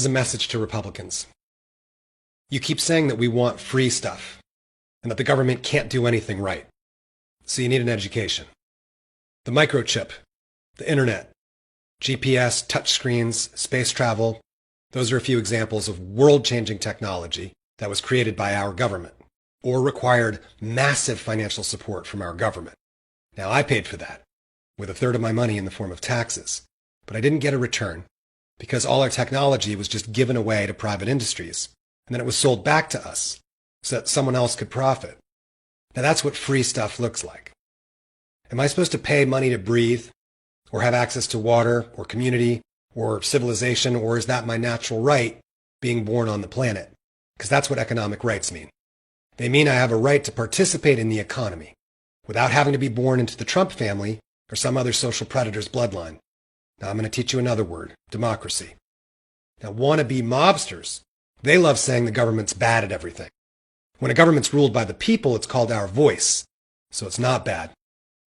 is a message to Republicans. You keep saying that we want free stuff and that the government can't do anything right. So you need an education. The microchip, the internet, GPS, touchscreens, space travel, those are a few examples of world-changing technology that was created by our government or required massive financial support from our government. Now, I paid for that with a third of my money in the form of taxes, but I didn't get a return because all our technology was just given away to private industries, and then it was sold back to us so that someone else could profit. Now, that's what free stuff looks like. Am I supposed to pay money to breathe or have access to water or community or civilization, or is that my natural right being born on the planet? Because that's what economic rights mean. They mean I have a right to participate in the economy without having to be born into the Trump family or some other social predator's bloodline. Now I'm going to teach you another word, democracy. Now wannabe mobsters, they love saying the government's bad at everything. When a government's ruled by the people, it's called our voice. So it's not bad,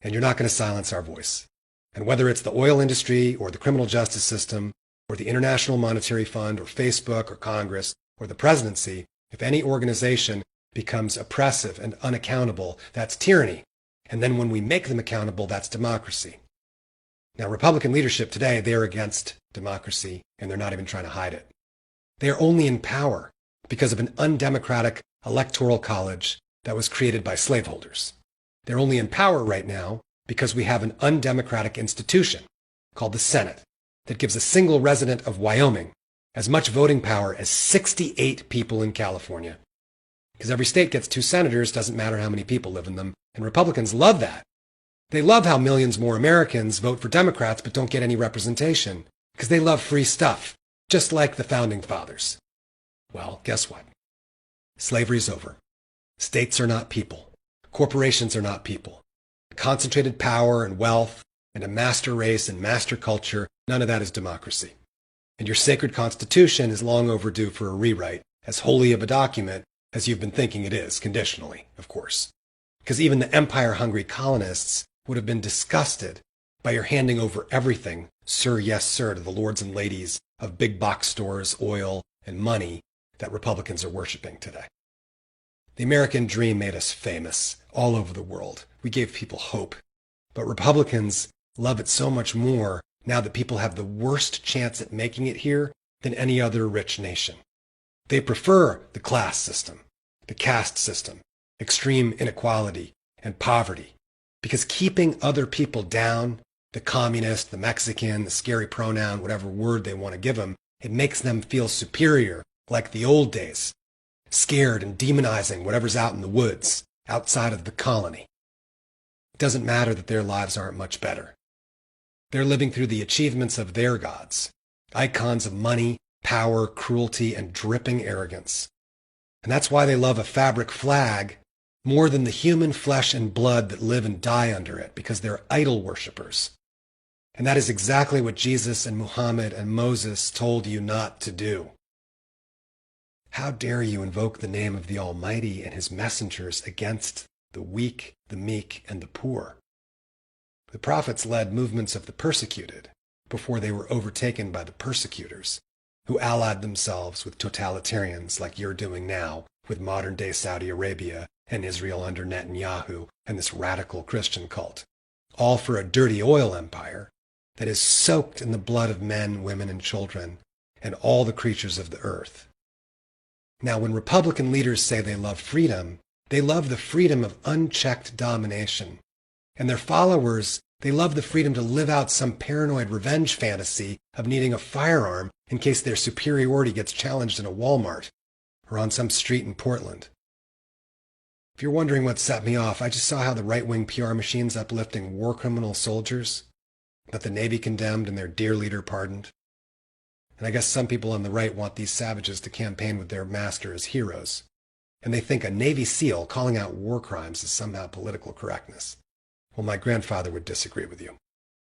and you're not going to silence our voice. And whether it's the oil industry or the criminal justice system or the International Monetary Fund or Facebook or Congress or the presidency, if any organization becomes oppressive and unaccountable, that's tyranny. And then when we make them accountable, that's democracy. Now, Republican leadership today, they're against democracy, and they're not even trying to hide it. They are only in power because of an undemocratic electoral college that was created by slaveholders. They're only in power right now because we have an undemocratic institution called the Senate that gives a single resident of Wyoming as much voting power as 68 people in California. Because every state gets 2 senators, doesn't matter how many people live in them, and Republicans love that. They love how millions more Americans vote for Democrats but don't get any representation, because they love free stuff, just like the Founding Fathers. Well, guess what? Slavery's over. States are not people. Corporations are not people. Concentrated power and wealth and a master race and master culture, none of that is democracy. And your sacred Constitution is long overdue for a rewrite, as holy of a document as you've been thinking it is, conditionally, of course. Because even the empire-hungry colonists would have been disgusted by your handing over everything, sir, yes, sir, to the lords and ladies of big box stores, oil, and money that Republicans are worshiping today. The American dream made us famous all over the world. We gave people hope. But Republicans love it so much more now that people have the worst chance at making it here than any other rich nation. They prefer the class system, the caste system, extreme inequality, and poverty. Because keeping other people down, the communist, the Mexican, the scary pronoun, whatever word they want to give them, it makes them feel superior, like the old days, scared and demonizing whatever's out in the woods, outside of the colony. It doesn't matter that their lives aren't much better. They're living through the achievements of their gods, icons of money, power, cruelty, and dripping arrogance. And that's why they love a fabric flag more than the human flesh and blood that live and die under it, because they're idol worshippers. And that is exactly what Jesus and Muhammad and Moses told you not to do. How dare you invoke the name of the Almighty and his messengers against the weak, the meek, and the poor? The prophets led movements of the persecuted before they were overtaken by the persecutors, who allied themselves with totalitarians like you're doing now with modern-day Saudi Arabia and Israel under Netanyahu and this radical Christian cult, all for a dirty oil empire that is soaked in the blood of men, women, and children, and all the creatures of the earth. Now, when Republican leaders say they love freedom, they love the freedom of unchecked domination. And their followers, they love the freedom to live out some paranoid revenge fantasy of needing a firearm in case their superiority gets challenged in a Walmart or on some street in Portland. If you're wondering what set me off, I just saw how the right-wing PR machine's uplifting war criminal soldiers that the Navy condemned and their dear leader pardoned. And I guess some people on the right want these savages to campaign with their master as heroes. And they think a Navy SEAL calling out war crimes is somehow political correctness. Well, my grandfather would disagree with you.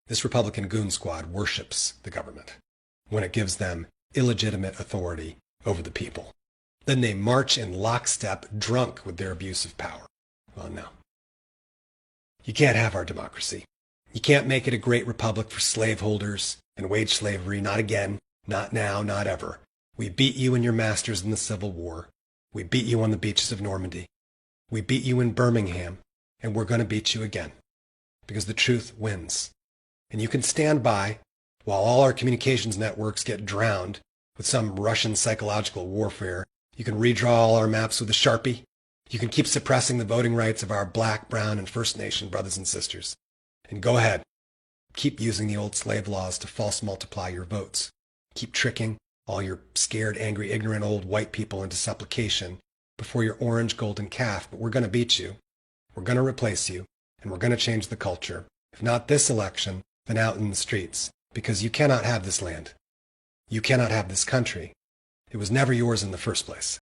This Republican goon squad worships the government when it gives them illegitimate authority over the people. Then they march in lockstep, drunk with their abuse of power. Well, no. You can't have our democracy. You can't make it a great republic for slaveholders and wage slavery, not again. Not now, not ever. We beat you and your masters in the Civil War. We beat you on the beaches of Normandy. We beat you in Birmingham, and we're going to beat you again. Because the truth wins. And you can stand by while all our communications networks get drowned with some Russian psychological warfare. You can redraw all our maps with a Sharpie. You can keep suppressing the voting rights of our Black, Brown, and First Nation brothers and sisters. And go ahead. Keep using the old slave laws to false multiply your votes. Keep tricking all your scared, angry, ignorant old white people into supplication before your orange golden calf. But we're going to beat you. We're going to replace you. And we're going to change the culture. If not this election, then out in the streets. Because you cannot have this land. You cannot have this country. It was never yours in the first place.